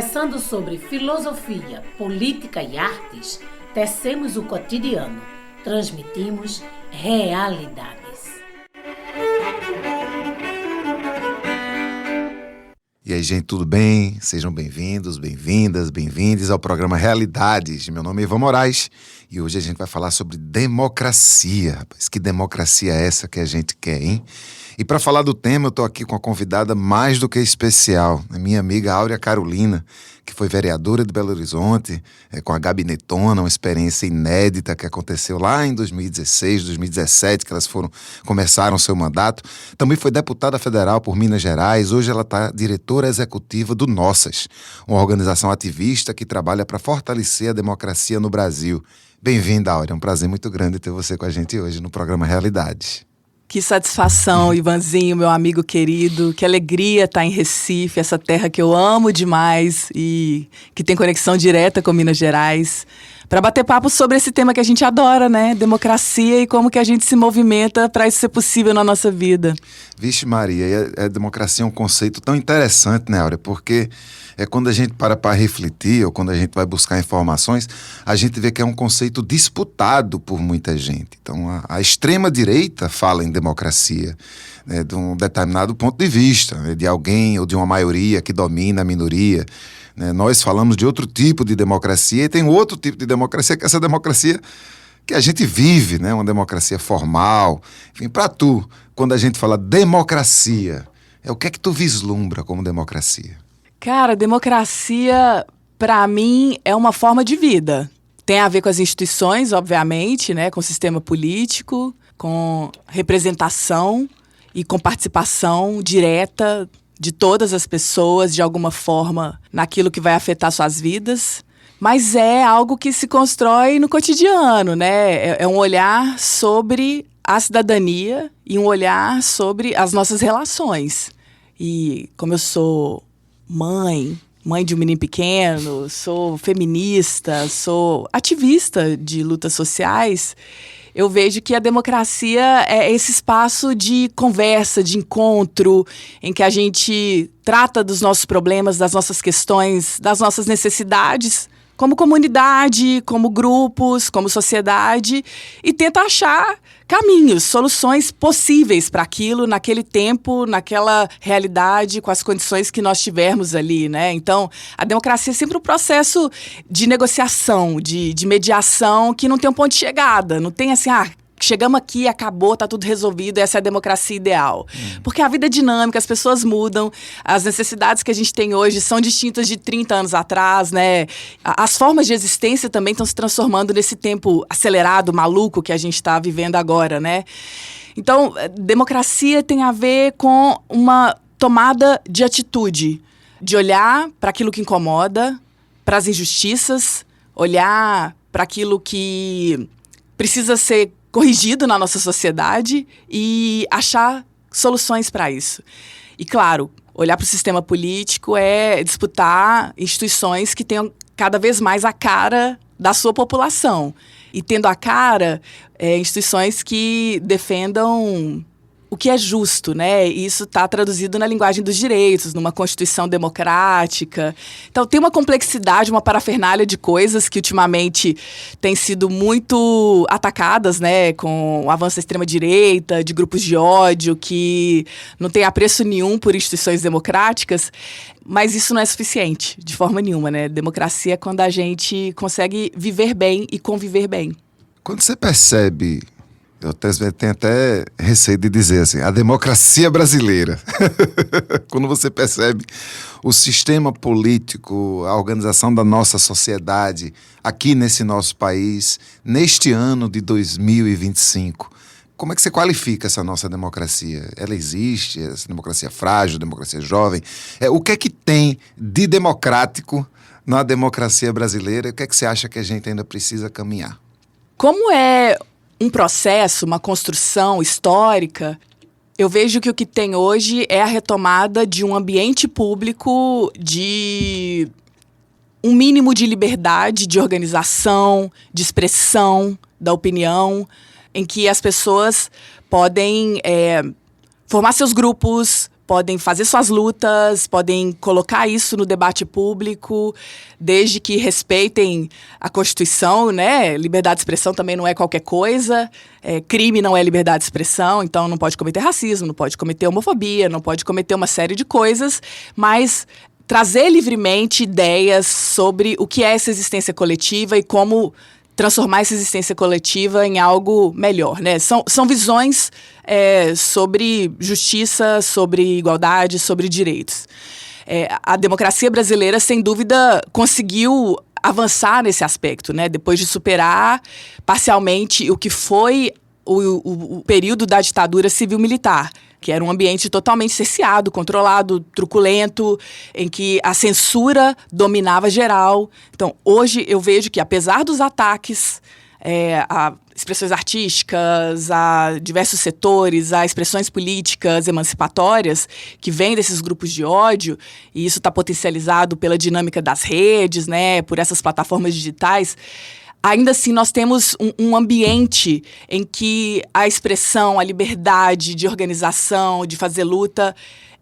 Conversando sobre filosofia, política e artes, tecemos o cotidiano, transmitimos realidades. E aí, gente, tudo bem? Sejam bem-vindos, bem-vindas, bem-vindes ao programa Realidades. Meu nome é Ivan Moraes e hoje a gente vai falar sobre democracia. Rapaz, que democracia é essa que a gente quer, hein? E para falar do tema, eu estou aqui com uma convidada mais do que especial, a minha amiga Áurea Carolina, que foi vereadora de Belo Horizonte, com a Gabinetona, uma experiência inédita que aconteceu lá em 2016, 2017, que elas começaram seu mandato. Também foi deputada federal por Minas Gerais, hoje ela está diretora executiva do Nossas, uma organização ativista que trabalha para fortalecer a democracia no Brasil. Bem-vinda, Áurea, é um prazer muito grande ter você com a gente hoje no programa Realidades. Que satisfação, Ivanzinho, meu amigo querido. Que alegria estar em Recife, essa terra que eu amo demais e que tem conexão direta com Minas Gerais, para bater papo sobre esse tema que a gente adora, né? Democracia e como que a gente se movimenta para isso ser possível na nossa vida. Vixe Maria, a democracia é um conceito tão interessante, né, Áurea? Porque quando a gente para refletir ou quando a gente vai buscar informações, a gente vê que é um conceito disputado por muita gente. Então, a extrema-direita fala em democracia, né, de um determinado ponto de vista, né, de alguém ou de uma maioria que domina a minoria. Né? Nós falamos de outro tipo de democracia e tem outro tipo de democracia, que é essa democracia que a gente vive, né? Uma democracia formal. Enfim, para tu, quando a gente fala democracia, o que é que tu vislumbra como democracia? Cara, democracia, para mim, é uma forma de vida. Tem a ver com as instituições, obviamente, né? Com o sistema político, com representação e com participação direta de todas as pessoas, de alguma forma, naquilo que vai afetar suas vidas. Mas é algo que se constrói no cotidiano, né? É um olhar sobre a cidadania e um olhar sobre as nossas relações. E como eu sou mãe de um menino pequeno, sou feminista, sou ativista de lutas sociais, eu vejo que a democracia é esse espaço de conversa, de encontro, em que a gente trata dos nossos problemas, das nossas questões, das nossas necessidades, como comunidade, como grupos, como sociedade, e tenta achar caminhos, soluções possíveis para aquilo, naquele tempo, naquela realidade, com as condições que nós tivermos ali, né? Então, a democracia é sempre um processo de negociação, de mediação, que não tem um ponto de chegada, não tem assim, chegamos aqui, acabou, tá tudo resolvido, essa é a democracia ideal. Porque a vida é dinâmica, as pessoas mudam, as necessidades que a gente tem hoje são distintas de 30 anos atrás, né? As formas de existência também estão se transformando nesse tempo acelerado, maluco que a gente está vivendo agora, né? Então, democracia tem a ver com uma tomada de atitude, de olhar para aquilo que incomoda, para as injustiças, olhar para aquilo que precisa ser corrigido na nossa sociedade e achar soluções para isso. E, claro, olhar para o sistema político é disputar instituições que tenham cada vez mais a cara da sua população. E tendo a cara, instituições que defendam o que é justo, né? E isso está traduzido na linguagem dos direitos, numa Constituição democrática. Então, tem uma complexidade, uma parafernália de coisas que ultimamente têm sido muito atacadas, né? Com o avanço da extrema-direita, de grupos de ódio, que não tem apreço nenhum por instituições democráticas. Mas isso não é suficiente, de forma nenhuma, né? Democracia é quando a gente consegue viver bem e conviver bem. Quando você percebe... Eu tenho até receio de dizer assim, a democracia brasileira. Quando você percebe o sistema político, a organização da nossa sociedade aqui nesse nosso país, neste ano de 2025, como é que você qualifica essa nossa democracia? Ela existe? Essa democracia frágil, democracia jovem? O que é que tem de democrático na democracia brasileira? O que é que você acha que a gente ainda precisa caminhar? Como é um processo, uma construção histórica, eu vejo que o que tem hoje é a retomada de um ambiente público de um mínimo de liberdade, de organização, de expressão da opinião, em que as pessoas podem formar seus grupos, podem fazer suas lutas, podem colocar isso no debate público, desde que respeitem a Constituição, né? Liberdade de expressão também não é qualquer coisa, crime não é liberdade de expressão, então não pode cometer racismo, não pode cometer homofobia, não pode cometer uma série de coisas, mas trazer livremente ideias sobre o que é essa existência coletiva e como transformar essa existência coletiva em algo melhor, né? São visões sobre justiça, sobre igualdade, sobre direitos. A democracia brasileira, sem dúvida, conseguiu avançar nesse aspecto, né? Depois de superar parcialmente o que foi o período da ditadura civil-militar, que era um ambiente totalmente cerceado, controlado, truculento, em que a censura dominava geral. Então, hoje eu vejo que, apesar dos ataques a expressões artísticas, a diversos setores, a expressões políticas emancipatórias que vêm desses grupos de ódio, e isso está potencializado pela dinâmica das redes, né, por essas plataformas digitais, ainda assim nós temos um ambiente em que a expressão, a liberdade de organização, de fazer luta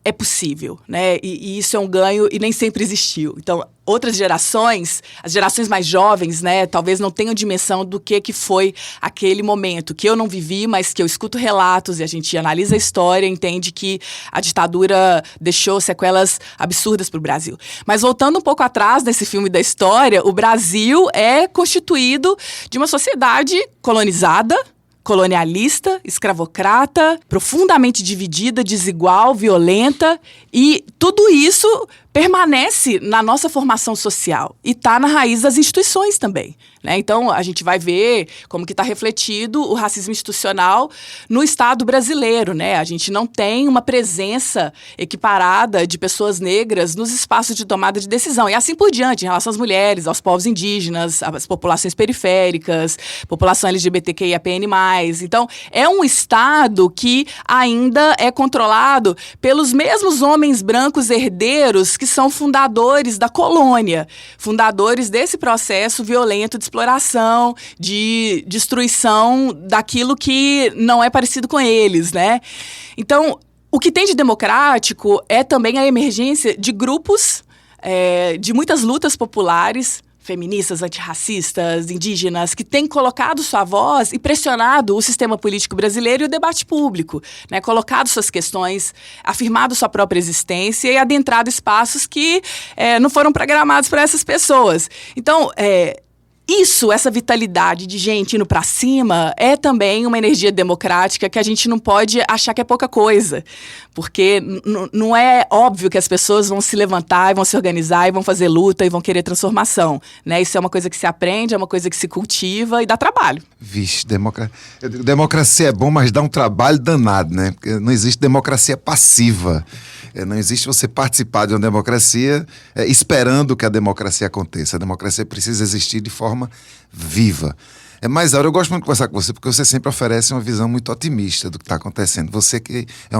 é possível, né? E isso é um ganho e nem sempre existiu. Então, outras gerações, as gerações mais jovens, né, talvez não tenham dimensão do que foi aquele momento, que eu não vivi, mas que eu escuto relatos e a gente analisa a história e entende que a ditadura deixou sequelas absurdas para o Brasil. Mas voltando um pouco atrás nesse filme da história, o Brasil é constituído de uma sociedade colonizada, colonialista, escravocrata, profundamente dividida, desigual, violenta, e tudo isso permanece na nossa formação social e está na raiz das instituições também, né? Então, a gente vai ver como que está refletido o racismo institucional no Estado brasileiro, né? A gente não tem uma presença equiparada de pessoas negras nos espaços de tomada de decisão, e assim por diante, em relação às mulheres, aos povos indígenas, às populações periféricas, população LGBTQIAPN+. Então, é um Estado que ainda é controlado pelos mesmos homens brancos herdeiros que são fundadores da colônia, fundadores desse processo violento de exploração, de destruição daquilo que não é parecido com eles, né? Então, o que tem de democrático é também a emergência de grupos, de muitas lutas populares, feministas, antirracistas, indígenas, que têm colocado sua voz e pressionado o sistema político brasileiro e o debate público, né? Colocado suas questões, afirmado sua própria existência e adentrado espaços que não foram programados para essas pessoas. Então, essa vitalidade de gente indo para cima é também uma energia democrática que a gente não pode achar que é pouca coisa, porque não é óbvio que as pessoas vão se levantar e vão se organizar e vão fazer luta e vão querer transformação, né? Isso é uma coisa que se aprende, é uma coisa que se cultiva e dá trabalho. Vixe, democracia é bom, mas dá um trabalho danado, né? Porque não existe democracia passiva. Não existe você participar de uma democracia esperando que a democracia aconteça. A democracia precisa existir de forma viva. Mas, Aura, eu gosto muito de conversar com você porque você sempre oferece uma visão muito otimista do que está acontecendo. Você que é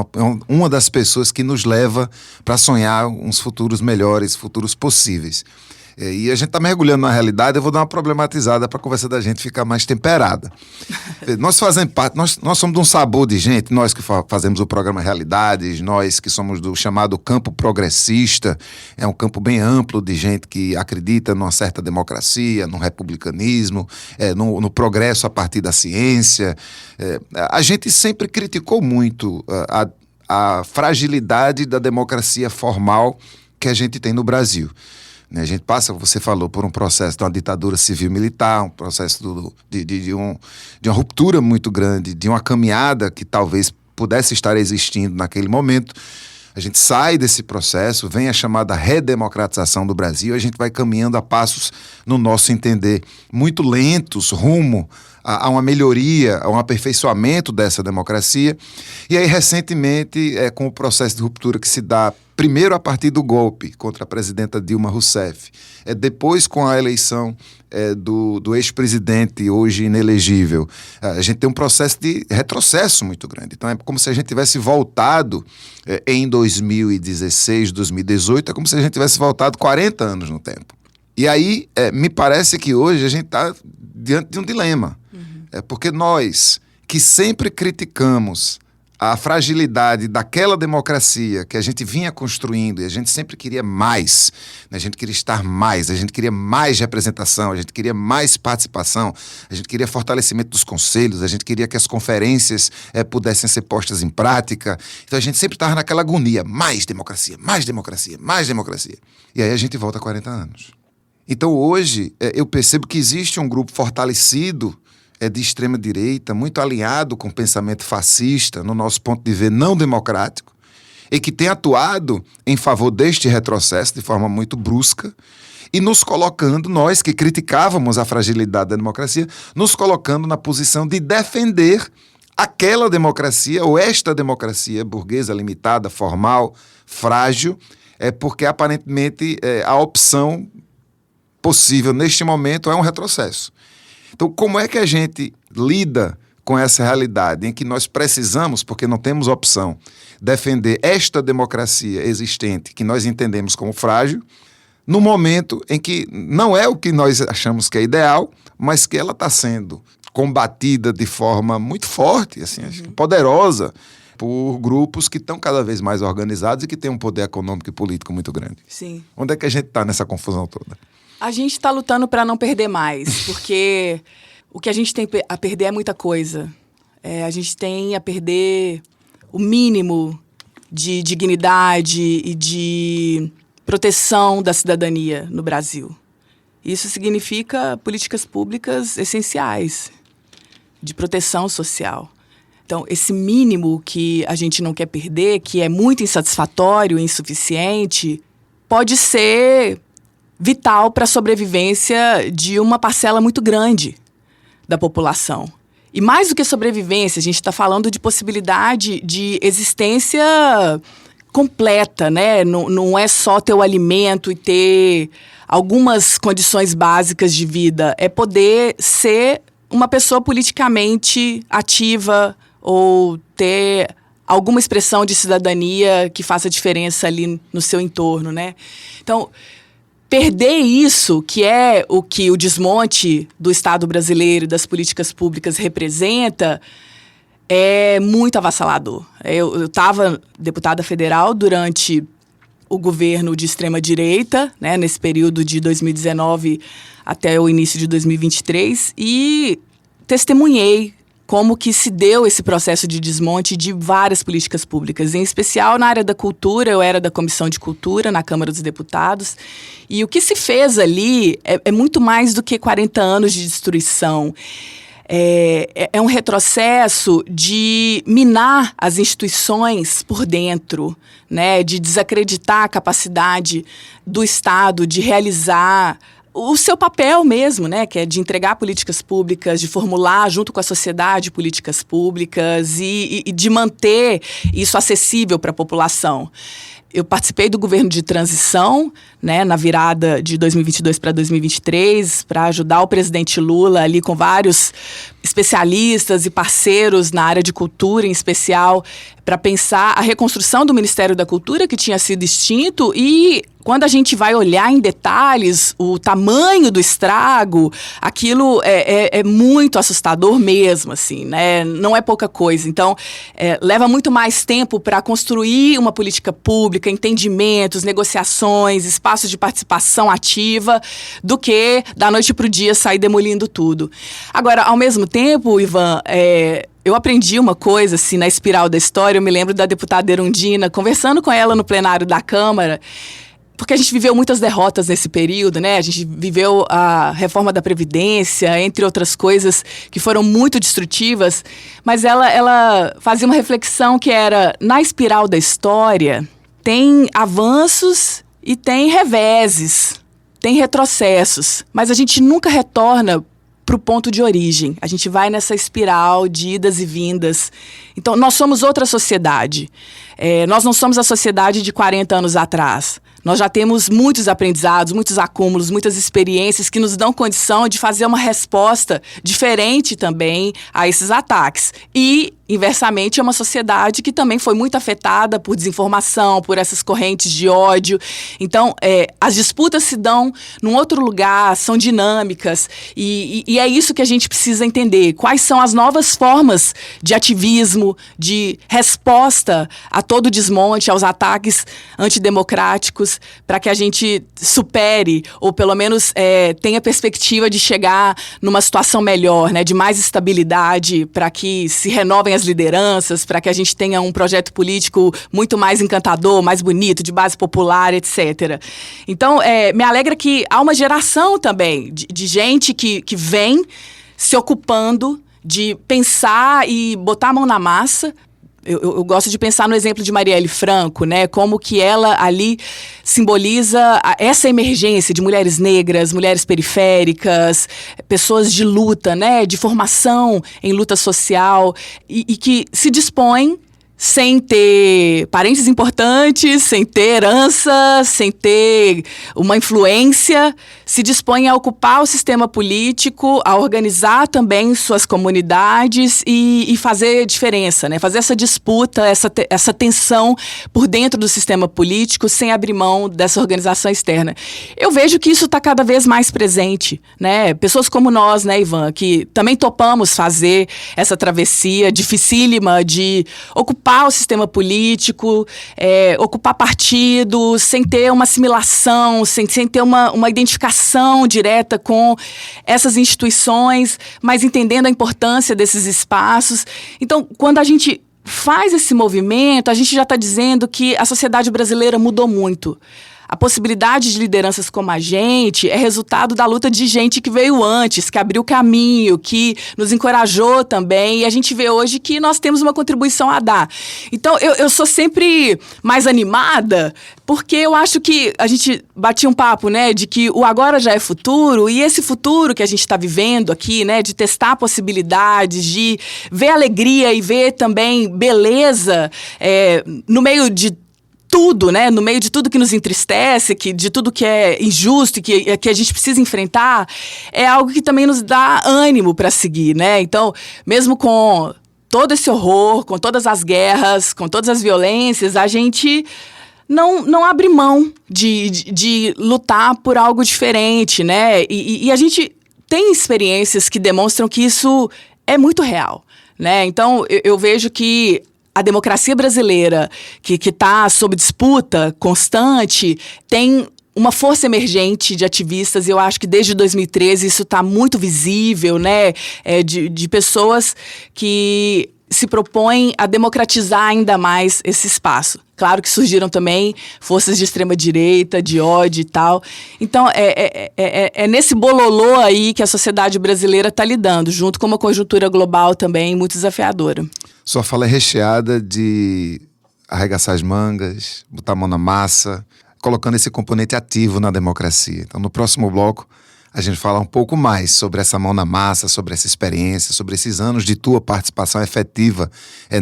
uma das pessoas que nos leva para sonhar uns futuros melhores, futuros possíveis. E a gente está mergulhando na realidade, eu vou dar uma problematizada para a conversa da gente ficar mais temperada. Nós fazemos parte, nós somos de um sabor de gente, nós que fazemos o programa Realidades, nós que somos do chamado campo progressista, é um campo bem amplo de gente que acredita numa certa democracia, no republicanismo, no progresso a partir da ciência. A gente sempre criticou muito a fragilidade da democracia formal que a gente tem no Brasil. A gente passa, você falou, por um processo de uma ditadura civil-militar, um processo de uma ruptura muito grande, de uma caminhada que talvez pudesse estar existindo naquele momento. A gente sai desse processo, vem a chamada redemocratização do Brasil, a gente vai caminhando a passos, no nosso entender, muito lentos, rumo a uma melhoria, a um aperfeiçoamento dessa democracia. E aí, recentemente, com o processo de ruptura que se dá primeiro a partir do golpe contra a presidenta Dilma Rousseff, depois com a eleição do ex-presidente, hoje inelegível, a gente tem um processo de retrocesso muito grande. Então é como se a gente tivesse voltado em 2016, 2018, é como se a gente tivesse voltado 40 anos no tempo. E aí, me parece que hoje a gente está diante de um dilema. Porque nós, que sempre criticamos a fragilidade daquela democracia que a gente vinha construindo, e a gente sempre queria mais, né? A gente queria estar mais, a gente queria mais representação, a gente queria mais participação, a gente queria fortalecimento dos conselhos, a gente queria que as conferências pudessem ser postas em prática. Então a gente sempre estava naquela agonia, mais democracia, mais democracia, mais democracia. E aí a gente volta a 40 anos. Então hoje eu percebo que existe um grupo fortalecido de extrema-direita, muito alinhado com o pensamento fascista, no nosso ponto de ver não democrático, e que tem atuado em favor deste retrocesso de forma muito brusca, e nos colocando, nós que criticávamos a fragilidade da democracia, nos colocando na posição de defender aquela democracia, ou esta democracia burguesa, limitada, formal, frágil, porque aparentemente a opção possível neste momento é um retrocesso. Então, como é que a gente lida com essa realidade em que nós precisamos, porque não temos opção, defender esta democracia existente que nós entendemos como frágil, no momento em que não é o que nós achamos que é ideal, mas que ela está sendo combatida de forma muito forte, assim, poderosa, por grupos que estão cada vez mais organizados e que têm um poder econômico e político muito grande. Sim. Onde é que a gente está nessa confusão toda? A gente está lutando para não perder mais, porque o que a gente tem a perder é muita coisa. A gente tem a perder o mínimo de dignidade e de proteção da cidadania no Brasil. Isso significa políticas públicas essenciais de proteção social. Então, esse mínimo que a gente não quer perder, que é muito insatisfatório, insuficiente, pode ser vital para a sobrevivência de uma parcela muito grande da população. E mais do que sobrevivência, a gente está falando de possibilidade de existência completa, né? Não é só ter o alimento e ter algumas condições básicas de vida. É poder ser uma pessoa politicamente ativa ou ter alguma expressão de cidadania que faça diferença ali no seu entorno, né? Então, perder isso, que é o que o desmonte do Estado brasileiro e das políticas públicas representa, é muito avassalador. Eu estava deputada federal durante o governo de extrema-direita, né, nesse período de 2019 até o início de 2023, e testemunhei como que se deu esse processo de desmonte de várias políticas públicas, em especial na área da cultura. Eu era da Comissão de Cultura na Câmara dos Deputados, e o que se fez ali é muito mais do que 40 anos de destruição. É um retrocesso de minar as instituições por dentro, né, de desacreditar a capacidade do Estado de realizar o seu papel mesmo, né, que é de entregar políticas públicas, de formular junto com a sociedade políticas públicas e de manter isso acessível para a população. Eu participei do governo de transição, né, na virada de 2022 para 2023, para ajudar o presidente Lula ali com vários especialistas e parceiros na área de cultura, em especial, para pensar a reconstrução do Ministério da Cultura, que tinha sido extinto, e quando a gente vai olhar em detalhes o tamanho do estrago, aquilo é muito assustador mesmo, assim, né? Não é pouca coisa. Então, leva muito mais tempo para construir uma política pública, entendimentos, negociações, espaços de participação ativa, do que da noite para o dia sair demolindo tudo. Agora, ao mesmo tempo, Ivan, eu aprendi uma coisa, assim, na espiral da história. Eu me lembro da deputada Erundina, conversando com ela no plenário da Câmara, porque a gente viveu muitas derrotas nesse período, né? A gente viveu a reforma da Previdência, entre outras coisas que foram muito destrutivas, mas ela fazia uma reflexão que era, na espiral da história, tem avanços e tem reveses, tem retrocessos, mas a gente nunca retorna para o ponto de origem. A gente vai nessa espiral de idas e vindas. Então, nós somos outra sociedade. Nós não somos a sociedade de 40 anos atrás. Nós já temos muitos aprendizados, muitos acúmulos, muitas experiências que nos dão condição de fazer uma resposta diferente também a esses ataques. E inversamente, é uma sociedade que também foi muito afetada por desinformação, por essas correntes de ódio. Então, as disputas se dão num outro lugar, são dinâmicas, e é isso que a gente precisa entender. Quais são as novas formas de ativismo, de resposta a todo desmonte, aos ataques antidemocráticos, para que a gente supere, ou pelo menos tenha perspectiva de chegar numa situação melhor, né, de mais estabilidade, para que se renovem as lideranças, para que a gente tenha um projeto político muito mais encantador, mais bonito, de base popular, etc. Então, me alegra que há uma geração também de gente que vem se ocupando de pensar e botar a mão na massa. Eu gosto de pensar no exemplo de Marielle Franco, né? Como que ela ali simboliza essa emergência de mulheres negras, mulheres periféricas, pessoas de luta, né? De formação em luta social e que se dispõem, sem ter parentes importantes, sem ter herança, sem ter uma influência, se dispõe a ocupar o sistema político, a organizar também suas comunidades e fazer diferença, né? Fazer essa disputa, essa tensão por dentro do sistema político, sem abrir mão dessa organização externa. Eu vejo que isso está cada vez mais presente, né? Pessoas como nós, né, Ivan, que também topamos fazer essa travessia dificílima de ocupar o sistema político, ocupar partidos, sem ter uma assimilação, sem ter uma identificação direta com essas instituições, mas entendendo a importância desses espaços. Então, quando a gente faz esse movimento, a gente já está dizendo que a sociedade brasileira mudou muito. A possibilidade de lideranças como a gente é resultado da luta de gente que veio antes, que abriu caminho, que nos encorajou também. E a gente vê hoje que nós temos uma contribuição a dar. Então, eu sou sempre mais animada, porque eu acho que a gente batia um papo, né, de que o agora já é futuro, e esse futuro que a gente está vivendo aqui, né, de testar possibilidades, de ver alegria e ver também beleza no meio de tudo, né? No meio de tudo que nos entristece, de tudo que é injusto e que a gente precisa enfrentar, é algo que também nos dá ânimo para seguir, né? Então, mesmo com todo esse horror, com todas as guerras, com todas as violências, a gente não abre mão de lutar por algo diferente, né? E a gente tem experiências que demonstram que isso é muito real, né? Então, eu vejo que a democracia brasileira, que está sob disputa constante, tem uma força emergente de ativistas, e eu acho que desde 2013 isso está muito visível, né? De pessoas que se propõem a democratizar ainda mais esse espaço. Claro que surgiram também forças de extrema-direita, de ódio e tal. Então, é nesse bololô aí que a sociedade brasileira está lidando, junto com uma conjuntura global também muito desafiadora. Sua fala é recheada de arregaçar as mangas, botar a mão na massa, colocando esse componente ativo na democracia. Então, no próximo bloco, a gente fala um pouco mais sobre essa mão na massa, sobre essa experiência, sobre esses anos de tua participação efetiva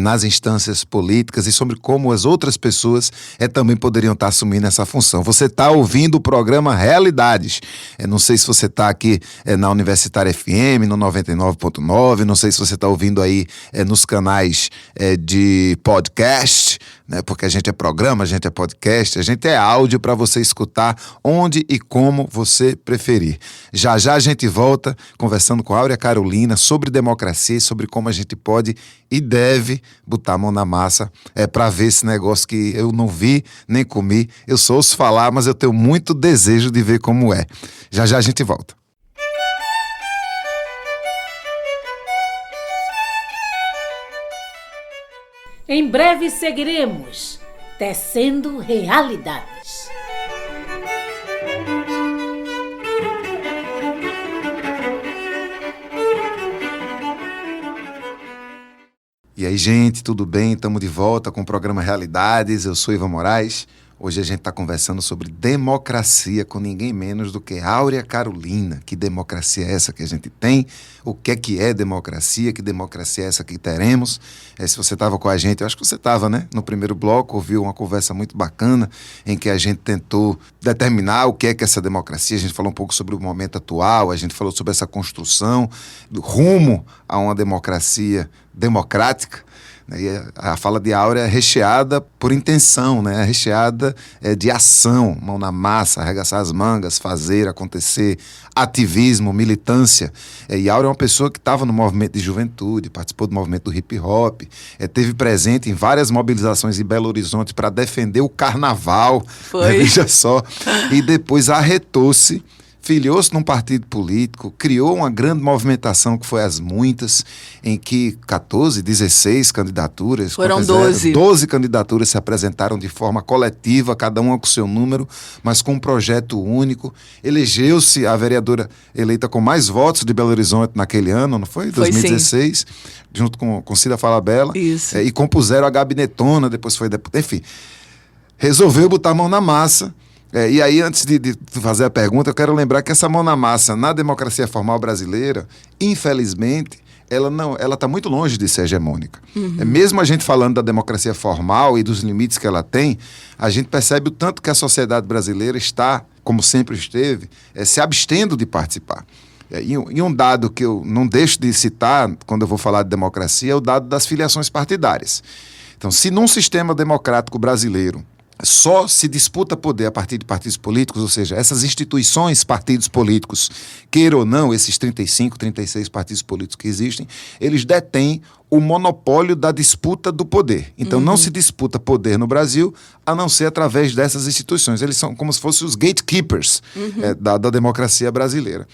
nas instâncias políticas e sobre como as outras pessoas também poderiam estar assumindo essa função. Você está ouvindo o programa Realidades. Não sei se você está aqui na Universitária FM, no 99.9, não sei se você está ouvindo aí nos canais de podcast, né? Porque a gente é programa, a gente é podcast, a gente é áudio para você escutar onde e como você preferir. Já a gente volta conversando com a Áurea Carolina sobre democracia e sobre como a gente pode e deve botar a mão na massa para ver esse negócio que eu não vi nem comi. Eu só ouço falar, mas eu tenho muito desejo de ver como é. Já a gente volta. Em breve seguiremos tecendo realidades. E aí, gente, tudo bem? Estamos de volta com o programa Realidades. Eu sou Ivan Moraes. Hoje a gente está conversando sobre democracia com ninguém menos do que Áurea Carolina. Que democracia é essa que a gente tem? O que é democracia? Que democracia é essa que teremos? Se você estava com a gente, eu acho que você estava, né? No primeiro bloco, ouviu uma conversa muito bacana em que a gente tentou determinar o que é essa democracia. A gente falou um pouco sobre o momento atual, a gente falou sobre essa construção do rumo a uma democracia democrática. E a fala de Áurea é recheada por intenção, né? É recheada de ação, mão na massa, arregaçar as mangas, fazer acontecer, ativismo, militância. E Áurea é uma pessoa que estava no movimento de juventude, participou do movimento do hip hop, esteve presente em várias mobilizações em Belo Horizonte para defender o carnaval, né? Veja só, e depois arretou-se, filiou-se num partido político, criou uma grande movimentação que foi as muitas, em que 14, 16 candidaturas... Foram 12. 12 candidaturas se apresentaram de forma coletiva, cada uma com seu número, mas com um projeto único. Elegeu-se a vereadora eleita com mais votos de Belo Horizonte naquele ano, não foi? 2016, sim. Junto com Cida Falabella. Isso. E compuseram a gabinetona, depois foi deputada. Enfim, resolveu botar a mão na massa. E aí, antes de fazer a pergunta, eu quero lembrar que essa mão na massa na democracia formal brasileira, infelizmente, ela está muito longe de ser hegemônica. Mesmo a gente falando da democracia formal e dos limites que ela tem, a gente percebe o tanto que a sociedade brasileira está, como sempre esteve, se abstendo de participar. E um dado que eu não deixo de citar quando eu vou falar de democracia é o dado das filiações partidárias. Então, se num sistema democrático brasileiro só se disputa poder a partir de partidos políticos, ou seja, essas instituições, partidos políticos, queira ou não, esses 35, 36 partidos políticos que existem, eles detêm o monopólio da disputa do poder. Então, não se disputa poder no Brasil, a não ser através dessas instituições. Eles são como se fossem os gatekeepers da democracia brasileira.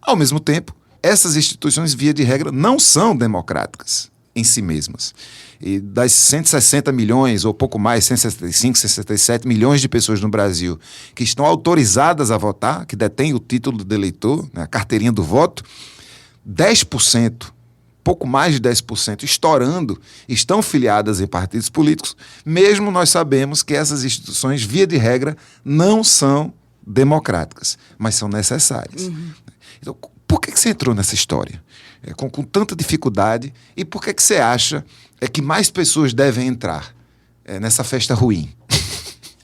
Ao mesmo tempo, essas instituições, via de regra, não são democráticas em si mesmas. E das 160 milhões, ou pouco mais, 165, 167 milhões de pessoas no Brasil que estão autorizadas a votar, que detêm o título de eleitor, né, a carteirinha do voto, 10%, pouco mais de 10%, estourando, estão filiadas em partidos políticos, mesmo nós sabemos que essas instituições, via de regra, não são democráticas, mas são necessárias. Então, por que você entrou nessa história? Com tanta dificuldade, e por que você acha que mais pessoas devem entrar nessa festa ruim?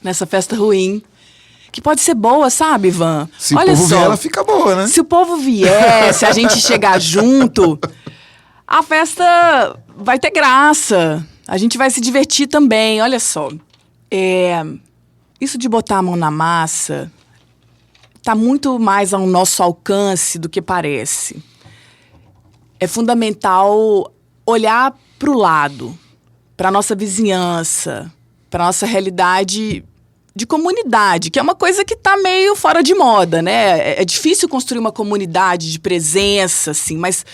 Nessa festa ruim, que pode ser boa, sabe, Ivan? Se o povo vier, ela fica boa, né? Se o povo vier, se a gente chegar junto, a festa vai ter graça. A gente vai se divertir também. Olha só, isso de botar a mão na massa está muito mais ao nosso alcance do que parece. É fundamental olhar para o lado, para a nossa vizinhança, para a nossa realidade de comunidade, que é uma coisa que está meio fora de moda, né? É difícil construir uma comunidade de presença, assim, mas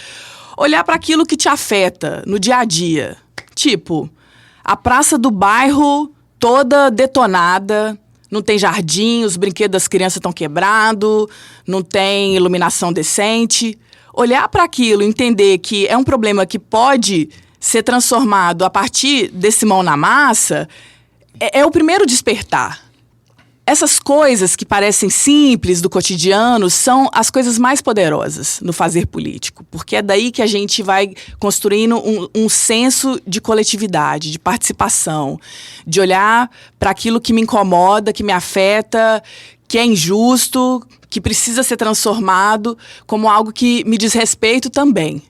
olhar para aquilo que te afeta no dia a dia. Tipo, a praça do bairro toda detonada, não tem jardim, os brinquedos das crianças estão quebrados, não tem iluminação decente. Olhar para aquilo, entender que é um problema que pode ser transformado a partir desse mão na massa, é o primeiro despertar. Essas coisas que parecem simples do cotidiano são as coisas mais poderosas no fazer político, porque é daí que a gente vai construindo um senso de coletividade, de participação, de olhar para aquilo que me incomoda, que me afeta, que é injusto, que precisa ser transformado como algo que me diz respeito também.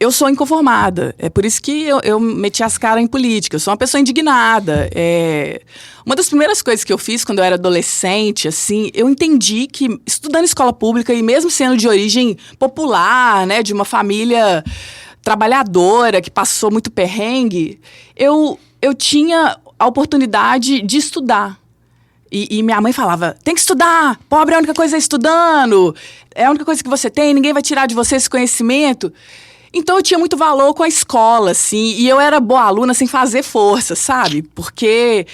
Eu sou inconformada, é por isso que eu meti as caras em política, eu sou uma pessoa indignada. Uma das primeiras coisas que eu fiz quando eu era adolescente, assim, eu entendi que, estudando escola pública e mesmo sendo de origem popular, né, de uma família trabalhadora que passou muito perrengue, eu tinha a oportunidade de estudar. E minha mãe falava, tem que estudar, pobre é a única coisa estudando, é a única coisa que você tem, ninguém vai tirar de você esse conhecimento. Então eu tinha muito valor com a escola, assim, e eu era boa aluna sem fazer força, sabe? Porque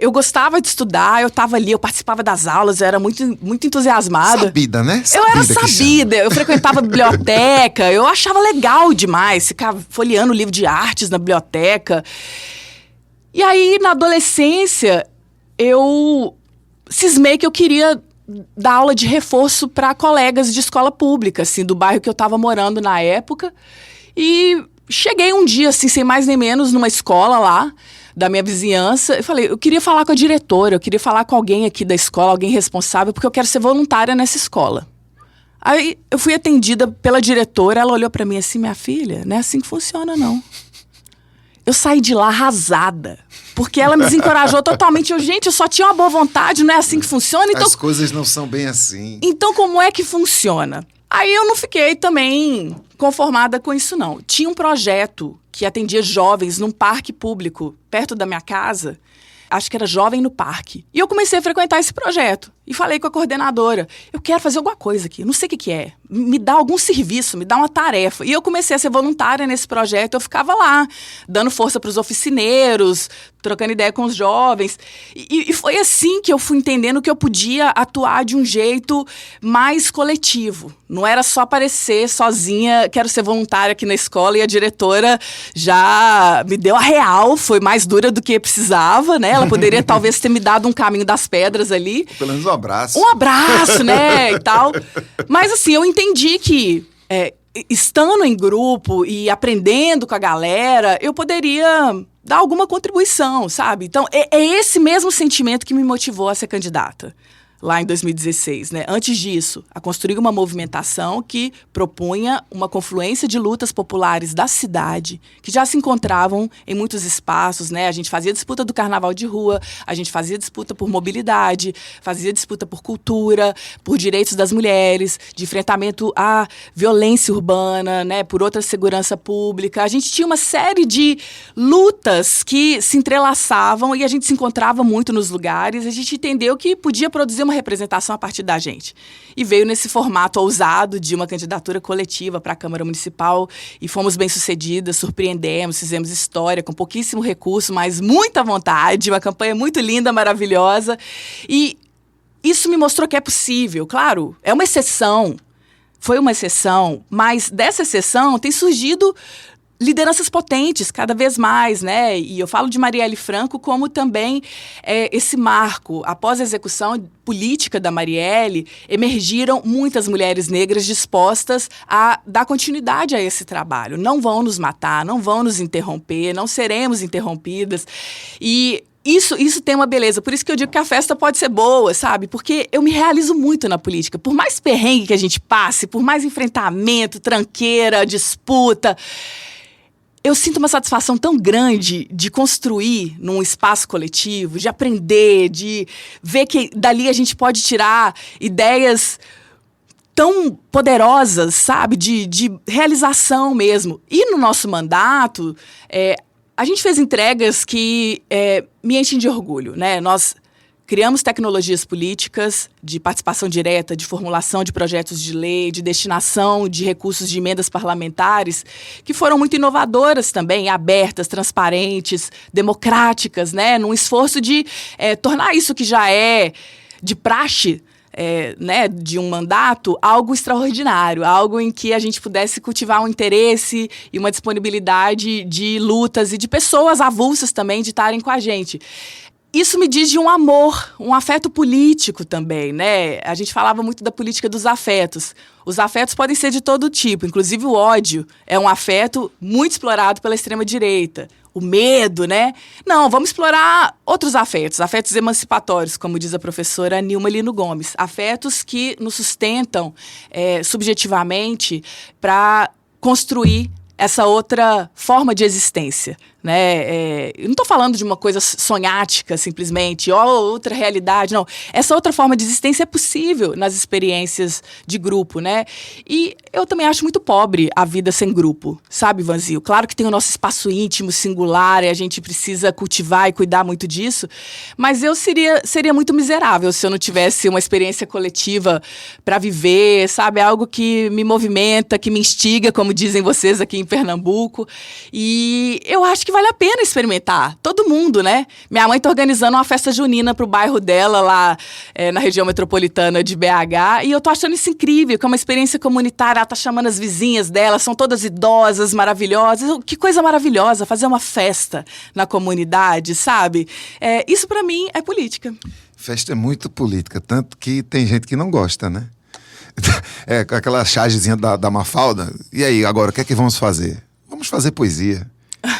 eu gostava de estudar, eu estava ali, eu participava das aulas, eu era muito, muito entusiasmada. Sabida, né? Eu era sabida, eu frequentava a biblioteca, eu achava legal demais ficar folheando livro de artes na biblioteca. E aí, na adolescência, eu cismei que eu queria dar aula de reforço para colegas de escola pública, assim, do bairro que eu estava morando na época. E cheguei um dia, assim, sem mais nem menos, numa escola lá, da minha vizinhança. Eu falei, eu queria falar com a diretora, eu queria falar com alguém aqui da escola, alguém responsável, porque eu quero ser voluntária nessa escola. Aí eu fui atendida pela diretora, ela olhou para mim assim, minha filha, não é assim que funciona, não. Eu saí de lá arrasada, porque ela me desencorajou totalmente. Gente, eu só tinha uma boa vontade, não é assim que funciona. Então, as coisas não são bem assim. Então, como é que funciona? Aí eu não fiquei também conformada com isso, não. Tinha um projeto que atendia jovens num parque público, perto da minha casa. Acho que era Jovem no Parque. E eu comecei a frequentar esse projeto. E falei com a coordenadora, eu quero fazer alguma coisa aqui, não sei o que é. Me dá algum serviço, me dá uma tarefa. E eu comecei a ser voluntária nesse projeto. Eu ficava lá, dando força para os oficineiros, trocando ideia com os jovens. E foi assim que eu fui entendendo que eu podia atuar de um jeito mais coletivo. Não era só aparecer sozinha, quero ser voluntária aqui na escola. E a diretora já me deu a real, foi mais dura do que precisava, né? Ela poderia talvez ter me dado um caminho das pedras ali. Pelo menos um abraço. Um abraço, né, e tal. Mas assim, eu entendi que estando em grupo e aprendendo com a galera, eu poderia dar alguma contribuição, sabe? Então, é esse mesmo sentimento que me motivou a ser candidata. Lá em 2016, né? Antes disso, a construir uma movimentação que propunha uma confluência de lutas populares da cidade, que já se encontravam em muitos espaços, né? A gente fazia disputa do carnaval de rua, a gente fazia disputa por mobilidade, fazia disputa por cultura, por direitos das mulheres, de enfrentamento à violência urbana, né? Por outra segurança pública. A gente tinha uma série de lutas que se entrelaçavam e a gente se encontrava muito nos lugares. A gente entendeu que podia produzir uma representação a partir da gente. E veio nesse formato ousado de uma candidatura coletiva para a Câmara Municipal e fomos bem-sucedidas, surpreendemos, fizemos história com pouquíssimo recurso, mas muita vontade, uma campanha muito linda, maravilhosa. E isso me mostrou que é possível. Claro, é uma exceção, foi uma exceção, mas dessa exceção tem surgido lideranças potentes, cada vez mais, né? E eu falo de Marielle Franco como também esse marco. Após a execução política da Marielle, emergiram muitas mulheres negras dispostas a dar continuidade a esse trabalho. Não vão nos matar, não vão nos interromper, não seremos interrompidas. E isso tem uma beleza. Por isso que eu digo que a festa pode ser boa, sabe? Porque eu me realizo muito na política. Por mais perrengue que a gente passe, por mais enfrentamento, tranqueira, disputa, eu sinto uma satisfação tão grande de construir num espaço coletivo, de aprender, de ver que dali a gente pode tirar ideias tão poderosas, sabe? De realização mesmo. E no nosso mandato, a gente fez entregas que me enchem de orgulho, né? Nós criamos tecnologias políticas de participação direta, de formulação de projetos de lei, de destinação de recursos de emendas parlamentares, que foram muito inovadoras também, abertas, transparentes, democráticas, né? Num esforço de tornar isso que já é de praxe, né, de um mandato, algo extraordinário, algo em que a gente pudesse cultivar um interesse e uma disponibilidade de lutas e de pessoas avulsas também de estarem com a gente. Isso me diz de um amor, um afeto político também, né? A gente falava muito da política dos afetos. Os afetos podem ser de todo tipo, inclusive o ódio é um afeto muito explorado pela extrema-direita. O medo, né? Não, vamos explorar outros afetos, afetos emancipatórios, como diz a professora Nilma Lino Gomes. Afetos que nos sustentam subjetivamente para construir essa outra forma de existência, né? Eu não estou falando de uma coisa sonhática, simplesmente, outra realidade, não. Essa outra forma de existência é possível nas experiências de grupo, né? E eu também acho muito pobre a vida sem grupo, sabe, Vanzio? Claro que tem o nosso espaço íntimo, singular, e a gente precisa cultivar e cuidar muito disso, mas eu seria muito miserável se eu não tivesse uma experiência coletiva para viver, sabe? Algo que me movimenta, que me instiga, como dizem vocês aqui em Pernambuco. E eu acho que vale a pena experimentar. Todo mundo, né? Minha mãe tá organizando uma festa junina pro bairro dela, lá na região metropolitana de BH, e eu tô achando isso incrível, que é uma experiência comunitária. Ela tá chamando as vizinhas dela, são todas idosas, maravilhosas. Que coisa maravilhosa, fazer uma festa na comunidade, sabe? Isso pra mim é política. Festa é muito política, tanto que tem gente que não gosta, né? Aquela chargezinha da Mafalda. E aí, agora, o que é que vamos fazer? Vamos fazer poesia.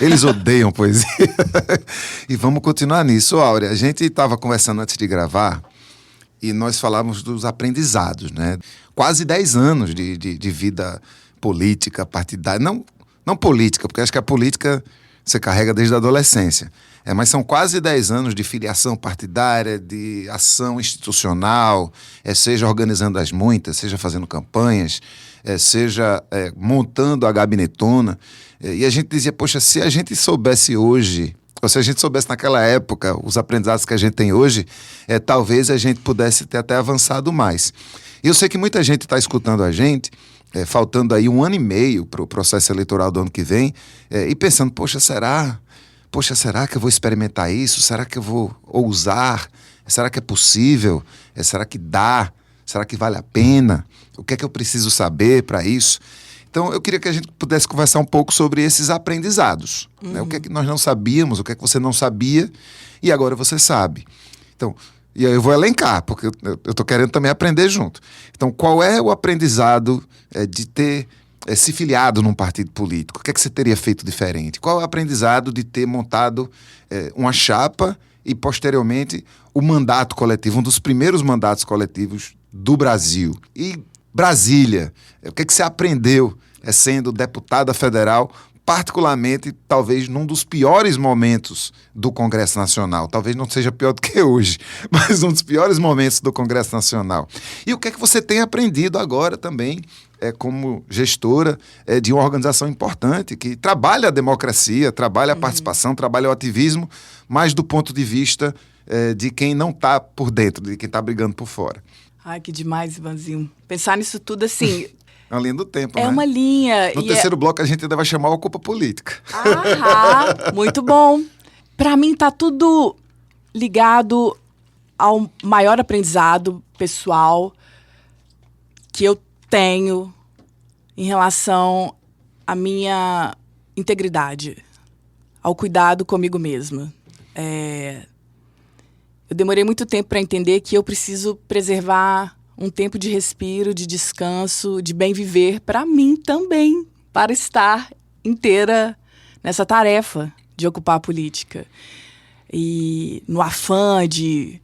Eles odeiam poesia. E vamos continuar nisso. Áurea, a gente estava conversando antes de gravar e nós falávamos dos aprendizados, né? Quase 10 anos de vida política, partidária. Não política, porque acho que a política você carrega desde a adolescência. Mas são quase 10 anos de filiação partidária, de ação institucional, seja organizando as muitas, seja fazendo campanhas, seja montando a gabinetona. E a gente dizia, poxa, se a gente soubesse hoje, ou se a gente soubesse naquela época os aprendizados que a gente tem hoje, talvez a gente pudesse ter até avançado mais. E eu sei que muita gente está escutando a gente, faltando aí 1 ano e meio para o processo eleitoral do ano que vem, e pensando, poxa, será que eu vou experimentar isso? Será que eu vou ousar? Será que é possível? Será que dá? Será que vale a pena? O que é que eu preciso saber para isso? Então, eu queria que a gente pudesse conversar um pouco sobre esses aprendizados. Né? O que é que nós não sabíamos, o que é que você não sabia e agora você sabe. Então, e aí eu vou elencar, porque eu estou querendo também aprender junto. Então, qual é o aprendizado de ter se filiado num partido político? O que é que você teria feito diferente? Qual é o aprendizado de ter montado uma chapa e, posteriormente, o mandato coletivo, um dos primeiros mandatos coletivos do Brasil? E Brasília, o que é que você aprendeu sendo deputada federal, particularmente, talvez, num dos piores momentos do Congresso Nacional? Talvez não seja pior do que hoje, mas um dos piores momentos do Congresso Nacional. E o que é que você tem aprendido agora também, como gestora de uma organização importante, que trabalha a democracia, trabalha a participação, trabalha o ativismo, mas do ponto de vista de quem não está por dentro, de quem está brigando por fora? Ai, que demais, Ivanzinho. Pensar nisso tudo assim... É uma linha do tempo, né? É uma linha. No terceiro bloco a gente ainda vai chamar Ocupa Política. Muito bom. Para mim tá tudo ligado ao maior aprendizado pessoal que eu tenho em relação à minha integridade, ao cuidado comigo mesma. Eu demorei muito tempo para entender que eu preciso preservar um tempo de respiro, de descanso, de bem viver para mim também, para estar inteira nessa tarefa de ocupar a política. E no afã de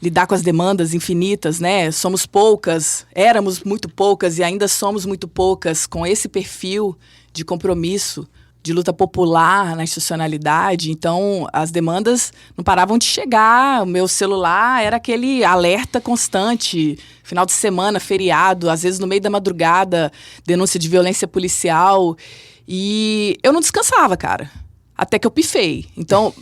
lidar com as demandas infinitas, né? Somos poucas, éramos muito poucas e ainda somos muito poucas com esse perfil de compromisso, de luta popular na institucionalidade. Então, as demandas não paravam de chegar. O meu celular era aquele alerta constante. Final de semana, feriado, às vezes no meio da madrugada, denúncia de violência policial. E eu não descansava, cara. Até que eu pifei. Então...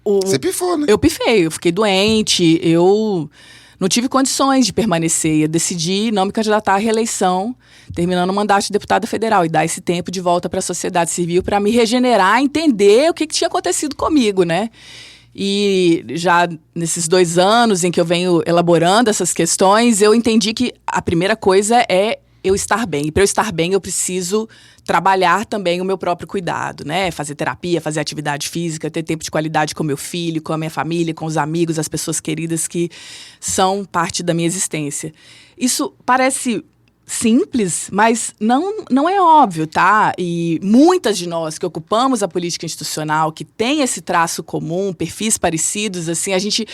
Você pifou, né? Eu pifei. Eu fiquei doente. Eu não tive condições de permanecer. Eu decidi não me candidatar à reeleição, terminando o mandato de deputada federal e dar esse tempo de volta para a sociedade civil para me regenerar, entender o que tinha acontecido comigo, né? E já nesses 2 anos em que eu venho elaborando essas questões, eu entendi que a primeira coisa é eu estar bem. E para eu estar bem, eu preciso trabalhar também o meu próprio cuidado, né? Fazer terapia, fazer atividade física, ter tempo de qualidade com meu filho, com a minha família, com os amigos, as pessoas queridas que são parte da minha existência. Isso parece simples, mas não é óbvio, tá? E muitas de nós que ocupamos a política institucional, que tem esse traço comum, perfis parecidos, assim, a gente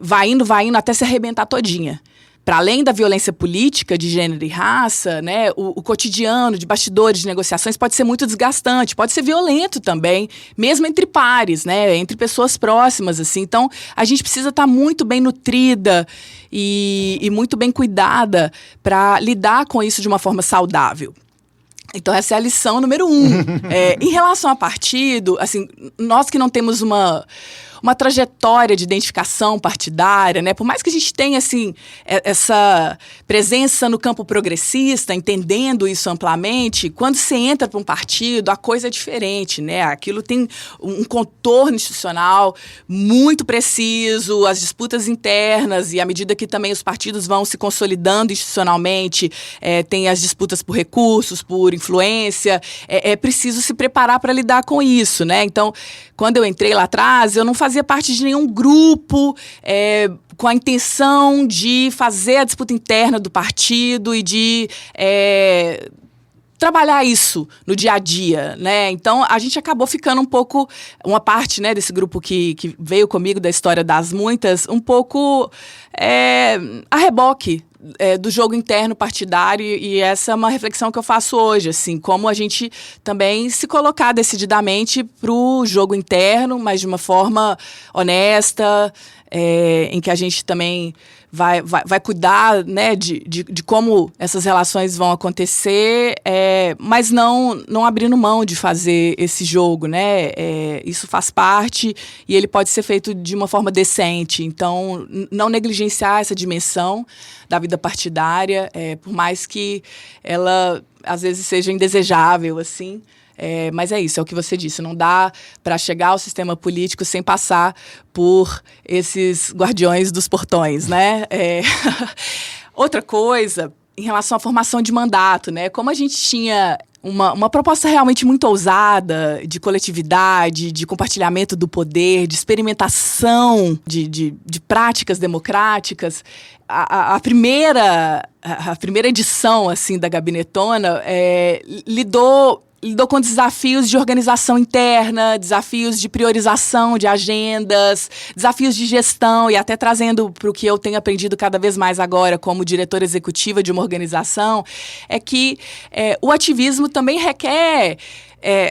vai indo até se arrebentar todinha. Para além da violência política de gênero e raça, né, o cotidiano de bastidores, de negociações pode ser muito desgastante, pode ser violento também, mesmo entre pares, né, entre pessoas próximas, assim. Então, a gente precisa estar muito bem nutrida e muito bem cuidada para lidar com isso de uma forma saudável. Então, essa é a lição número 1. Em relação a partido, assim, nós que não temos uma uma trajetória de identificação partidária, né? Por mais que a gente tenha, assim, essa presença no campo progressista, entendendo isso amplamente, quando você entra para um partido, a coisa é diferente, né? Aquilo tem um contorno institucional muito preciso, as disputas internas, e à medida que também os partidos vão se consolidando institucionalmente, tem as disputas por recursos, por influência, é preciso se preparar para lidar com isso, né? Então, quando eu entrei lá atrás, eu não fazia parte de nenhum grupo com a intenção de fazer a disputa interna do partido e de trabalhar isso no dia a dia, né? Então, a gente acabou ficando um pouco, uma parte, né, desse grupo que veio comigo da história das muitas, um pouco a reboque do jogo interno partidário, e essa é uma reflexão que eu faço hoje, assim, como a gente também se colocar decididamente para o jogo interno, mas de uma forma honesta, em que a gente também vai cuidar, né, de como essas relações vão acontecer, mas não abrindo mão de fazer esse jogo, né? Isso faz parte e ele pode ser feito de uma forma decente. Então, não negligenciar essa dimensão da vida partidária, por mais que ela, às vezes, seja indesejável, assim. Mas é isso, é o que você disse, não dá para chegar ao sistema político sem passar por esses guardiões dos portões, né? Outra coisa, em relação à formação de mandato, né? Como a gente tinha uma proposta realmente muito ousada de coletividade, de compartilhamento do poder, de experimentação de práticas democráticas, a primeira edição, assim, da Gabinetona lidou com desafios de organização interna, desafios de priorização de agendas, desafios de gestão, e até trazendo para o que eu tenho aprendido cada vez mais agora como diretora executiva de uma organização, é que o ativismo também requer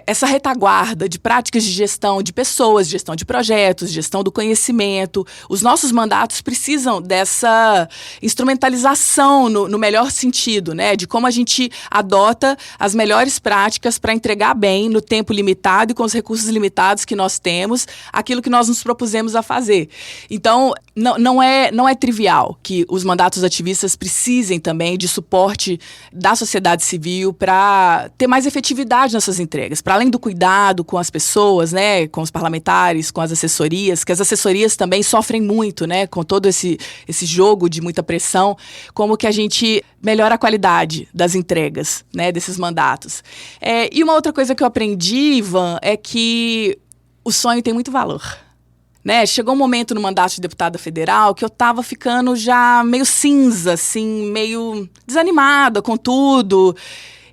essa retaguarda de práticas de gestão de pessoas, gestão de projetos, gestão do conhecimento. Os nossos mandatos precisam dessa instrumentalização no melhor sentido, né? De como a gente adota as melhores práticas para entregar bem, no tempo limitado e com os recursos limitados que nós temos, aquilo que nós nos propusemos a fazer. Então, não é trivial que os mandatos ativistas precisem também de suporte da sociedade civil para ter mais efetividade nessas entregas. Para além do cuidado com as pessoas, né, com os parlamentares, com as assessorias, que as assessorias também sofrem muito, né, com todo esse jogo de muita pressão, como que a gente melhora a qualidade das entregas, né, desses mandatos. E uma outra coisa que eu aprendi, Ivan, é que o sonho tem muito valor. Né? Chegou um momento no mandato de deputada federal que eu estava ficando já meio cinza, assim, meio desanimada com tudo.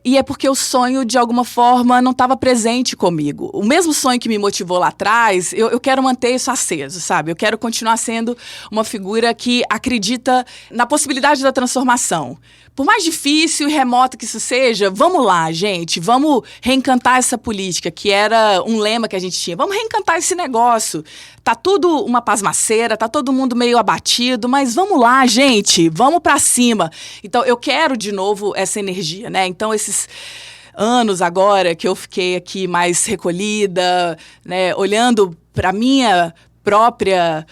E é porque o sonho, de alguma forma, não estava presente comigo. O mesmo sonho que me motivou lá atrás, eu quero manter isso aceso, sabe? Eu quero continuar sendo uma figura que acredita na possibilidade da transformação. Por mais difícil e remoto que isso seja, vamos lá, gente, vamos reencantar essa política, que era um lema que a gente tinha. Vamos reencantar esse negócio. Tá tudo uma pasmaceira, tá todo mundo meio abatido, mas vamos lá, gente, vamos pra cima. Então, eu quero de novo essa energia, né? Então, esses anos agora que eu fiquei aqui mais recolhida, né, olhando para a minha própria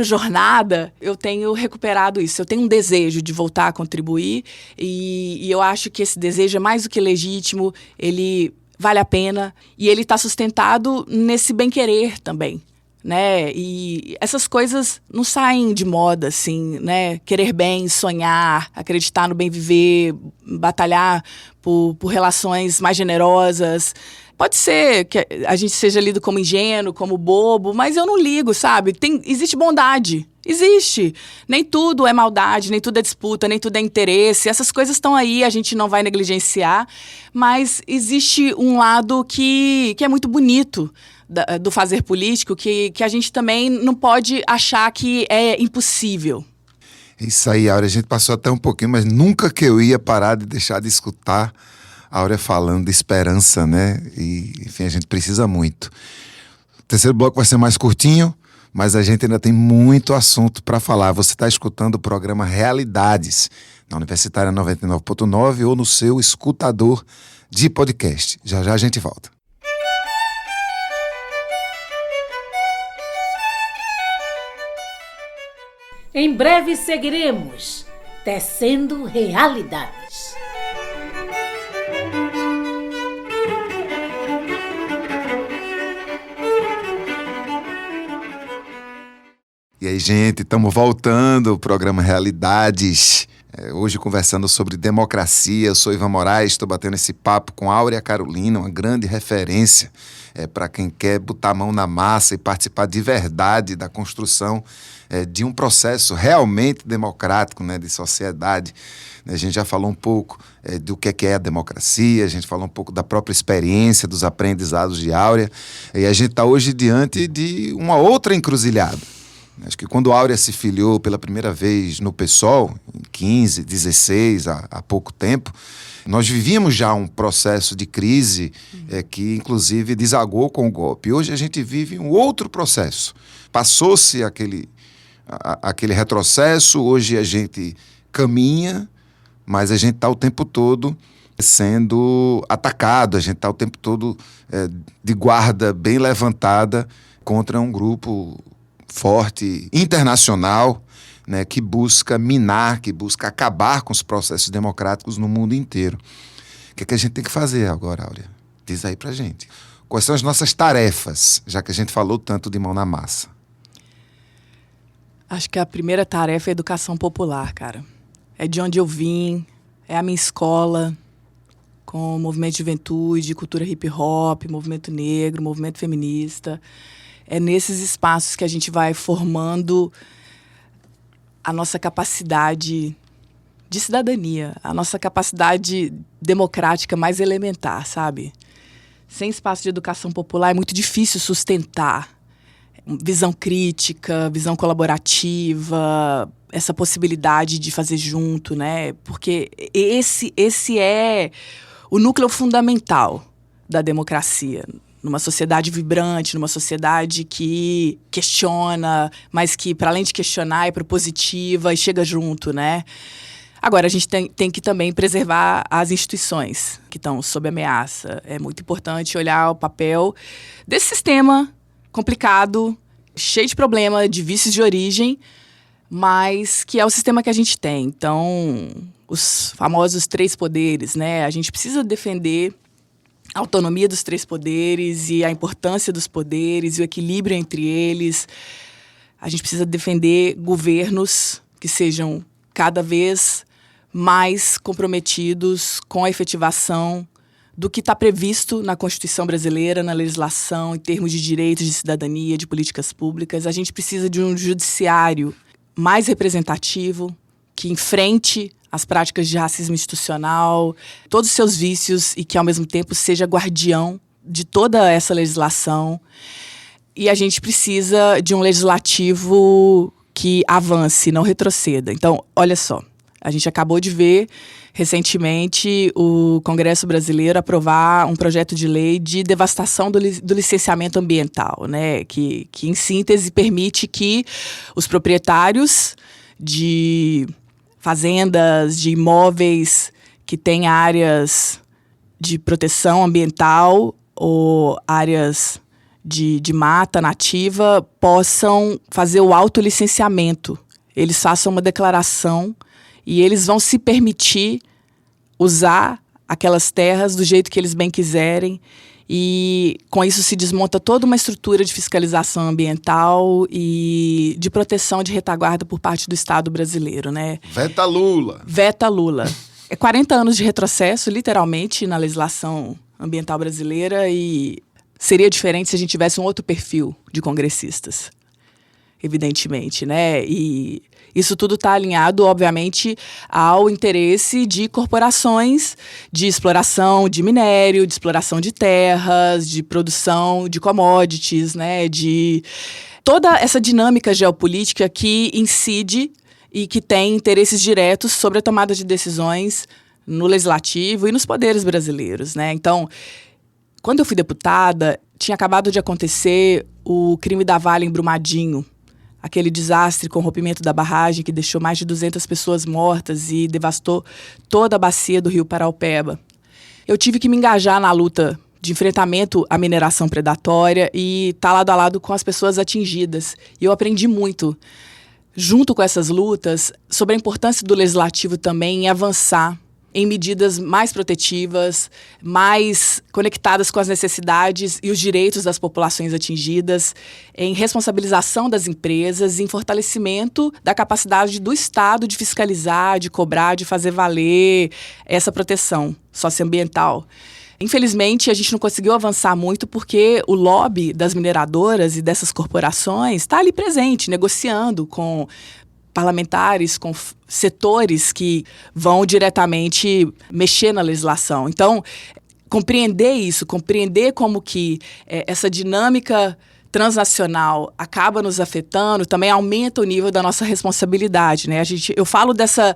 jornada, eu tenho recuperado isso. Eu tenho um desejo de voltar a contribuir e eu acho que esse desejo é mais do que legítimo, ele vale a pena e ele está sustentado nesse bem-querer também. Né? E essas coisas não saem de moda, assim, né? Querer bem, sonhar, acreditar no bem viver, batalhar por relações mais generosas. Pode ser que a gente seja lido como ingênuo, como bobo, mas eu não ligo, sabe? Existe bondade. Existe. Nem tudo é maldade, nem tudo é disputa, nem tudo é interesse. Essas coisas estão aí, a gente não vai negligenciar, mas existe um lado que é muito bonito do fazer político, que a gente também não pode achar que é impossível. Isso aí, Áurea, a gente passou até um pouquinho, mas nunca que eu ia parar de deixar de escutar a Áurea falando de esperança, né? E, enfim, a gente precisa muito. O terceiro bloco vai ser mais curtinho, mas a gente ainda tem muito assunto para falar. Você está escutando o programa Realidades, na Universitária 99.9 ou no seu escutador de podcast. Já já a gente volta. Em breve seguiremos tecendo realidades. E aí, gente, estamos voltando ao programa Realidades. Hoje conversando sobre democracia. Eu sou Ivan Moraes, estou batendo esse papo com Áurea Carolina, uma grande referência para quem quer botar a mão na massa e participar de verdade da construção de um processo realmente democrático, né, de sociedade. A gente já falou um pouco do que é a democracia, a gente falou um pouco da própria experiência, dos aprendizados de Áurea, e a gente está hoje diante de uma outra encruzilhada. Acho que quando Áurea se filiou pela primeira vez no PSOL, em 15, 16, há pouco tempo, nós vivíamos já um processo de crise que, inclusive, desagou com o golpe. Hoje a gente vive um outro processo. Passou-se aquele retrocesso, hoje a gente caminha, mas a gente está o tempo todo sendo atacado, a gente está o tempo todo de guarda bem levantada contra um grupo forte, internacional, né, que busca minar, que busca acabar com os processos democráticos no mundo inteiro. O que a gente tem que fazer agora, Áurea? Diz aí pra gente. Quais são as nossas tarefas, já que a gente falou tanto de mão na massa? Acho que a primeira tarefa é a educação popular, cara. É de onde eu vim, é a minha escola, com o movimento de juventude, cultura hip hop, movimento negro, movimento feminista. É nesses espaços que a gente vai formando a nossa capacidade de cidadania, a nossa capacidade democrática mais elementar, sabe? Sem espaço de educação popular é muito difícil sustentar visão crítica, visão colaborativa, essa possibilidade de fazer junto, né? Porque esse é o núcleo fundamental da democracia. Numa sociedade vibrante, numa sociedade que questiona, mas que, para além de questionar, é propositiva e chega junto, né? Agora, a gente tem que também preservar as instituições que estão sob ameaça. É muito importante olhar o papel desse sistema complicado, cheio de problema, de vícios de origem, mas que é o sistema que a gente tem. Então, os famosos 3 poderes, né? A gente precisa defender a autonomia dos 3 poderes e a importância dos poderes e o equilíbrio entre eles. A gente precisa defender governos que sejam cada vez mais comprometidos com a efetivação do que está previsto na Constituição brasileira, na legislação, em termos de direitos de cidadania, de políticas públicas. A gente precisa de um judiciário mais representativo, que enfrente as práticas de racismo institucional, todos os seus vícios e que, ao mesmo tempo, seja guardião de toda essa legislação. E a gente precisa de um legislativo que avance, não retroceda. Então, olha só, a gente acabou de ver, recentemente, o Congresso Brasileiro aprovar um projeto de lei de devastação do licenciamento ambiental, né? Que, em síntese, permite que os proprietários de fazendas, de imóveis que têm áreas de proteção ambiental ou áreas de mata nativa possam fazer o autolicenciamento. Eles façam uma declaração e eles vão se permitir usar aquelas terras do jeito que eles bem quiserem. E com isso se desmonta toda uma estrutura de fiscalização ambiental e de proteção de retaguarda por parte do Estado brasileiro, né? Veta Lula! Veta Lula. É 40 anos de retrocesso, literalmente, na legislação ambiental brasileira, e seria diferente se a gente tivesse um outro perfil de congressistas, evidentemente, né? E isso tudo está alinhado, obviamente, ao interesse de corporações de exploração de minério, de exploração de terras, de produção de commodities, né? De toda essa dinâmica geopolítica que incide e que tem interesses diretos sobre a tomada de decisões no legislativo e nos poderes brasileiros, né? Então, quando eu fui deputada, tinha acabado de acontecer o crime da Vale em Brumadinho, aquele desastre com o rompimento da barragem que deixou mais de 200 pessoas mortas e devastou toda a bacia do rio Paraupeba. Eu tive que me engajar na luta de enfrentamento à mineração predatória e estar lado a lado com as pessoas atingidas. E eu aprendi muito junto com essas lutas, sobre a importância do legislativo também em avançar em medidas mais protetivas, mais conectadas com as necessidades e os direitos das populações atingidas, em responsabilização das empresas, em fortalecimento da capacidade do Estado de fiscalizar, de cobrar, de fazer valer essa proteção socioambiental. Infelizmente, a gente não conseguiu avançar muito porque o lobby das mineradoras e dessas corporações está ali presente, negociando com parlamentares, com setores que vão diretamente mexer na legislação. Então, compreender isso, compreender como que essa dinâmica transnacional acaba nos afetando, também aumenta o nível da nossa responsabilidade, né? Eu falo dessa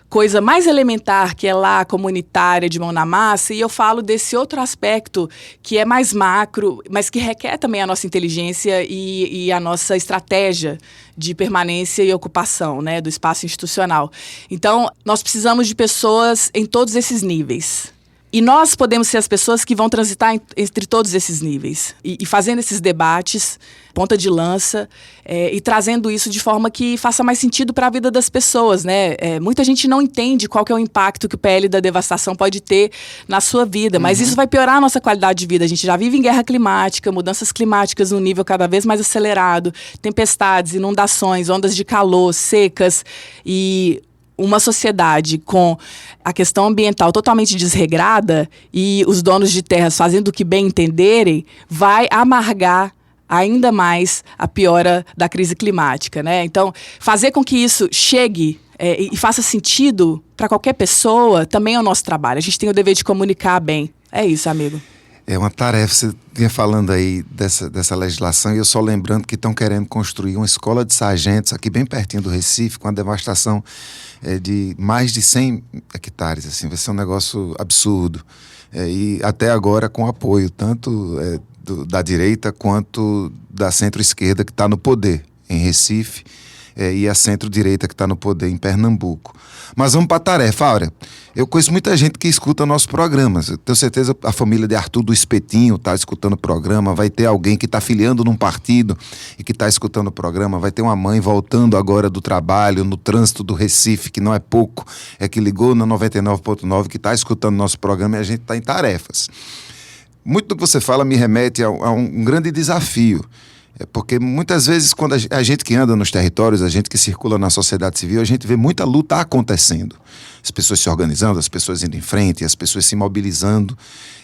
coisa mais elementar, que é lá comunitária, de mão na massa, e eu falo desse outro aspecto que é mais macro, mas que requer também a nossa inteligência e a nossa estratégia de permanência e ocupação, né, do espaço institucional. Então, nós precisamos de pessoas em todos esses níveis. E nós podemos ser as pessoas que vão transitar entre todos esses níveis. E fazendo esses debates, ponta de lança, e trazendo isso de forma que faça mais sentido para a vida das pessoas, né? Muita gente não entende qual que é o impacto que o PL da devastação pode ter na sua vida, mas isso vai piorar a nossa qualidade de vida. A gente já vive em guerra climática, mudanças climáticas num nível cada vez mais acelerado, tempestades, inundações, ondas de calor, secas e uma sociedade com a questão ambiental totalmente desregrada e os donos de terras fazendo o que bem entenderem, vai amargar ainda mais a piora da crise climática, né? Então, fazer com que isso chegue e faça sentido para qualquer pessoa também é o nosso trabalho. A gente tem o dever de comunicar bem. É isso, amigo. É uma tarefa, você vinha falando aí dessa legislação, e eu só lembrando que estão querendo construir uma escola de sargentos aqui bem pertinho do Recife, com a devastação de mais de 100 hectares, assim, vai ser um negócio absurdo. E até agora com apoio tanto da direita quanto da centro-esquerda que está no poder em Recife, e a centro-direita que está no poder em Pernambuco. Mas vamos para a tarefa. Áurea, eu conheço muita gente que escuta nossos programas. Eu tenho certeza que a família de Arthur do Espetinho está escutando o programa, vai ter alguém que está filiando num partido e que está escutando o programa, vai ter uma mãe voltando agora do trabalho, no trânsito do Recife, que não é pouco, que ligou na 99.9, que está escutando nosso programa, e a gente está em tarefas. Muito do que você fala me remete a um grande desafio. Porque muitas vezes, quando a gente que anda nos territórios, a gente que circula na sociedade civil, a gente vê muita luta acontecendo. As pessoas se organizando, as pessoas indo em frente, as pessoas se mobilizando.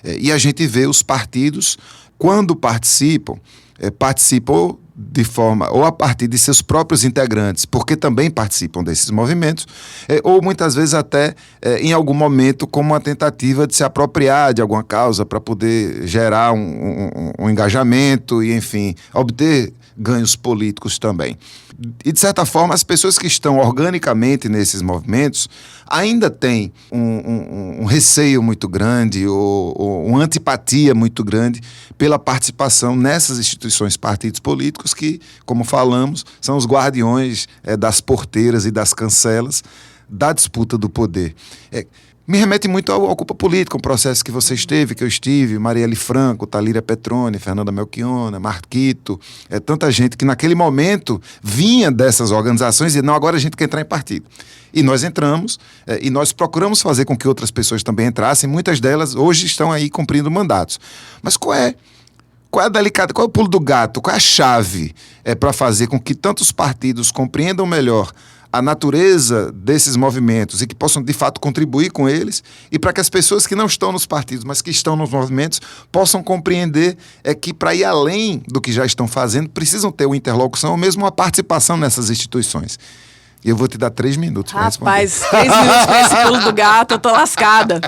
E a gente vê os partidos, quando participam de forma, ou a partir de seus próprios integrantes, porque também participam desses movimentos, ou muitas vezes até em algum momento como uma tentativa de se apropriar de alguma causa para poder gerar um engajamento e, enfim, obter ganhos políticos também. E, de certa forma, as pessoas que estão organicamente nesses movimentos ainda têm um receio muito grande ou uma antipatia muito grande pela participação nessas instituições, partidos políticos que, como falamos, são os guardiões das porteiras e das cancelas da disputa do poder. Me remete muito ao Ocupa Política, um processo que você esteve, que eu estive, Marielle Franco, Talíria Petroni, Fernanda Melchiona, Marquito, tanta gente que naquele momento vinha dessas organizações e não, agora a gente quer entrar em partido. E nós entramos, e nós procuramos fazer com que outras pessoas também entrassem, muitas delas hoje estão aí cumprindo mandatos. Mas qual é a delicada, qual é o pulo do gato, qual é a chave para fazer com que tantos partidos compreendam melhor a natureza desses movimentos e que possam, de fato, contribuir com eles, e para que as pessoas que não estão nos partidos, mas que estão nos movimentos, possam compreender que, para ir além do que já estão fazendo, precisam ter uma interlocução ou mesmo uma participação nessas instituições. E eu vou te dar 3 minutos para responder. Rapaz, 3 minutos com esse pulo do gato, eu tô lascada.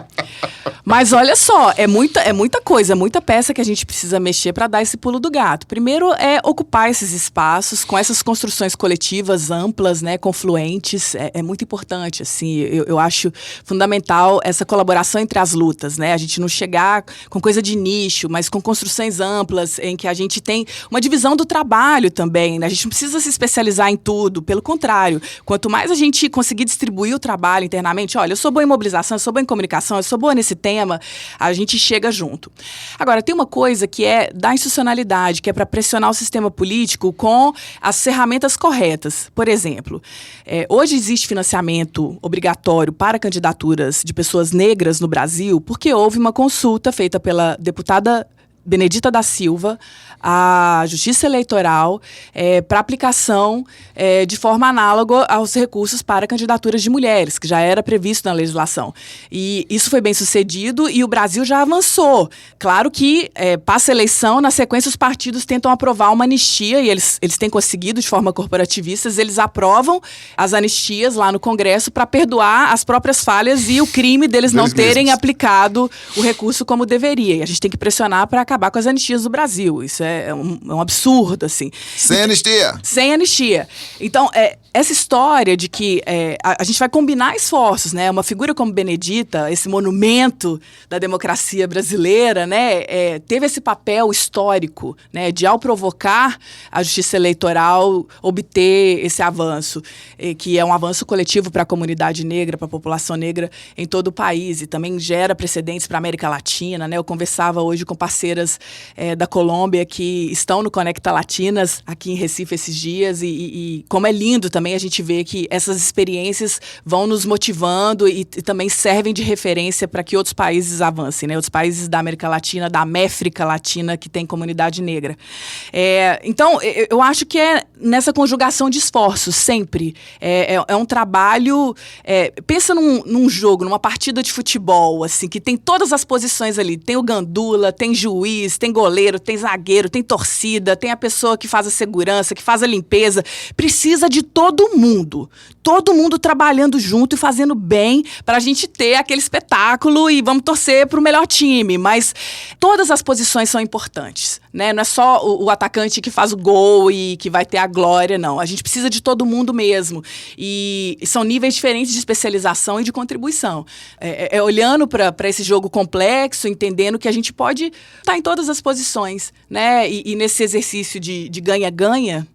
Mas olha só, é muita coisa, muita peça que a gente precisa mexer para dar esse pulo do gato. Primeiro é ocupar esses espaços com essas construções coletivas amplas, né, confluentes. É muito importante, assim, eu acho fundamental essa colaboração entre as lutas, né? A gente não chegar com coisa de nicho, mas com construções amplas em que a gente tem uma divisão do trabalho também, né? A gente não precisa se especializar em tudo, pelo contrário. Quanto mais a gente conseguir distribuir o trabalho internamente, olha, eu sou boa em mobilização, eu sou boa em comunicação, eu sou boa nesse tema, sistema, a gente chega junto. Agora, tem uma coisa que é da institucionalidade, que é para pressionar o sistema político com as ferramentas corretas. Por exemplo, hoje existe financiamento obrigatório para candidaturas de pessoas negras no Brasil porque houve uma consulta feita pela deputada Benedita da Silva à Justiça Eleitoral para aplicação de forma análoga aos recursos para candidaturas de mulheres, que já era previsto na legislação. E isso foi bem sucedido e o Brasil já avançou. Claro que passa a eleição, na sequência os partidos tentam aprovar uma anistia e eles têm conseguido de forma corporativista, eles aprovam as anistias lá no Congresso para perdoar as próprias falhas e o crime deles não terem aplicado o recurso como deveria. E a gente tem que pressionar para acabar com as anistias do Brasil. Isso é um absurdo, assim. Sem anistia. Sem anistia. Então, essa história de que a gente vai combinar esforços, né? Uma figura como Benedita, esse monumento da democracia brasileira, né? Teve esse papel histórico, né? De, ao provocar a justiça eleitoral, obter esse avanço, que é um avanço coletivo para a comunidade negra, para a população negra em todo o país, e também gera precedentes para a América Latina, né? Eu conversava hoje com parceiras da Colômbia que estão no Conecta Latinas, aqui em Recife esses dias, e como é lindo também a gente ver que essas experiências vão nos motivando e também servem de referência para que outros países avancem, né? Outros países da América Latina, da América Latina, que tem comunidade negra. Então, eu acho que é nessa conjugação de esforços, sempre. É um trabalho... pensa num jogo, numa partida de futebol, assim, que tem todas as posições ali. Tem o gandula, tem juiz, tem goleiro, tem zagueiro, tem torcida, tem a pessoa que faz a segurança, que faz a limpeza. Precisa de todo mundo trabalhando junto e fazendo bem para a gente ter aquele espetáculo e vamos torcer para o melhor time. Mas todas as posições são importantes, né? Não é só o atacante que faz o gol e que vai ter a glória, não. A gente precisa de todo mundo mesmo. E são níveis diferentes de especialização e de contribuição. Olhando para esse jogo complexo, entendendo que a gente pode estar em todas as posições, né? E nesse exercício de ganha-ganha,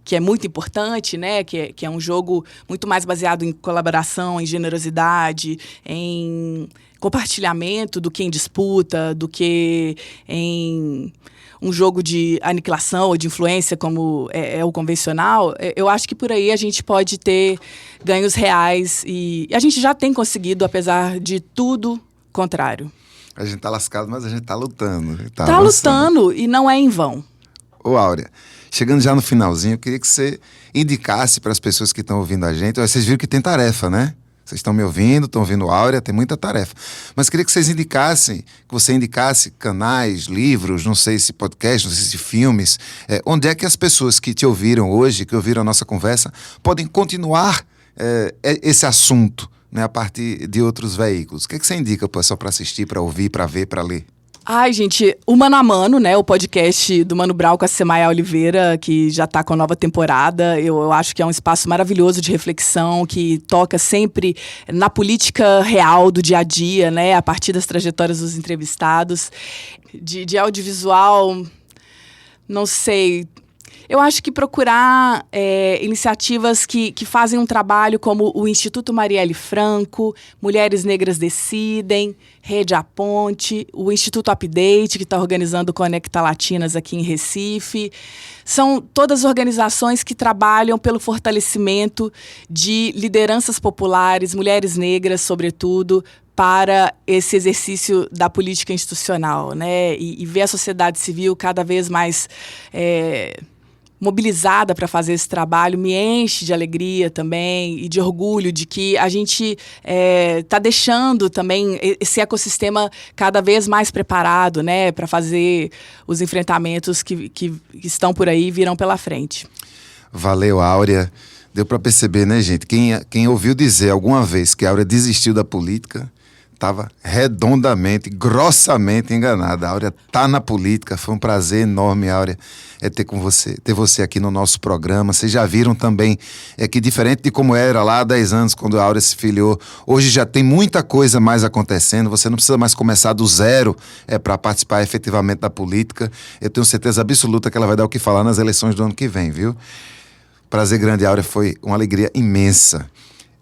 que é muito importante, né? Que é um jogo muito mais baseado em colaboração, em generosidade, em compartilhamento do que em disputa, do que em um jogo de aniquilação ou de influência, como é o convencional. Eu acho que por aí a gente pode ter ganhos reais e a gente já tem conseguido, apesar de tudo contrário. A gente tá lascado, mas a gente tá lutando. Tá lutando e não é em vão. Ô, Áurea, chegando já no finalzinho, eu queria que você indicasse para as pessoas que estão ouvindo a gente. Vocês viram que tem tarefa, né? Vocês estão me ouvindo, estão ouvindo Áurea, tem muita tarefa. Mas queria que vocês indicasse canais, livros, não sei se podcast, não sei se filmes. Onde é que as pessoas que te ouviram hoje, que ouviram a nossa conversa, podem continuar esse assunto, né, a partir de outros veículos? O que é que você indica, pessoal, para assistir, para ouvir, para ver, para ler? Ai, gente, o Mano a Mano, né, o podcast do Mano Brown com a Semaia Oliveira, que já está com a nova temporada, eu acho que é um espaço maravilhoso de reflexão, que toca sempre na política real do dia a dia, né, a partir das trajetórias dos entrevistados. De audiovisual, não sei... Eu acho que procurar iniciativas que fazem um trabalho como o Instituto Marielle Franco, Mulheres Negras Decidem, Rede A Ponte, o Instituto Update, que está organizando o Conecta Latinas aqui em Recife. São todas organizações que trabalham pelo fortalecimento de lideranças populares, mulheres negras, sobretudo, para esse exercício da política institucional, né? E ver a sociedade civil cada vez mais... mobilizada para fazer esse trabalho, me enche de alegria também e de orgulho de que a gente está deixando também esse ecossistema cada vez mais preparado, né, para fazer os enfrentamentos que estão por aí e virão pela frente. Valeu, Áurea. Deu para perceber, né, gente? Quem ouviu dizer alguma vez que a Áurea desistiu da política estava redondamente, grossamente enganada. A Áurea está na política. Foi um prazer enorme, Áurea, ter você aqui no nosso programa. Vocês já viram também que, diferente de como era lá há 10 anos, quando a Áurea se filiou, hoje já tem muita coisa mais acontecendo. Você não precisa mais começar do zero para participar efetivamente da política. Eu tenho certeza absoluta que ela vai dar o que falar nas eleições do ano que vem, viu? Prazer grande, Áurea. Foi uma alegria imensa.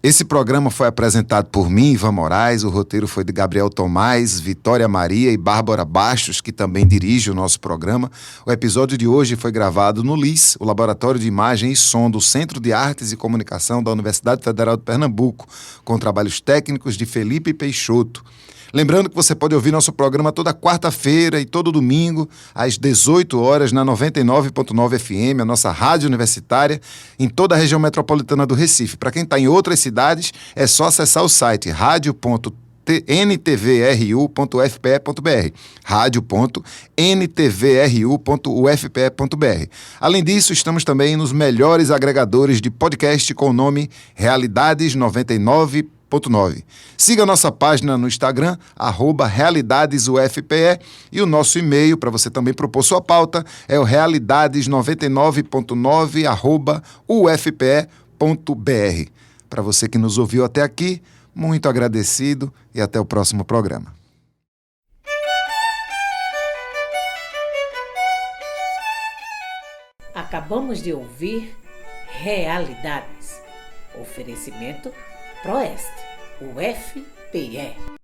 Esse programa foi apresentado por mim, Ivan Moraes, o roteiro foi de Gabriel Tomás, Vitória Maria e Bárbara Bastos, que também dirige o nosso programa. O episódio de hoje foi gravado no LIS, o Laboratório de Imagem e Som do Centro de Artes e Comunicação da Universidade Federal de Pernambuco, com trabalhos técnicos de Felipe Peixoto. Lembrando que você pode ouvir nosso programa toda quarta-feira e todo domingo, às 18 horas, na 99.9 FM, a nossa rádio universitária, em toda a região metropolitana do Recife. Para quem está em outras cidades, é só acessar o site radio.ntvru.ufpe.br, radio.ntvru.ufpe.br. Além disso, estamos também nos melhores agregadores de podcast com o nome Realidades 99.9. Siga nossa página no Instagram, @RealidadesUFPE, e o nosso e-mail, para você também propor sua pauta, é o realidades99.9@ufpe.br. Para você que nos ouviu até aqui, muito agradecido e até o próximo programa. Acabamos de ouvir Realidades. Oferecimento Proeste, UFPE.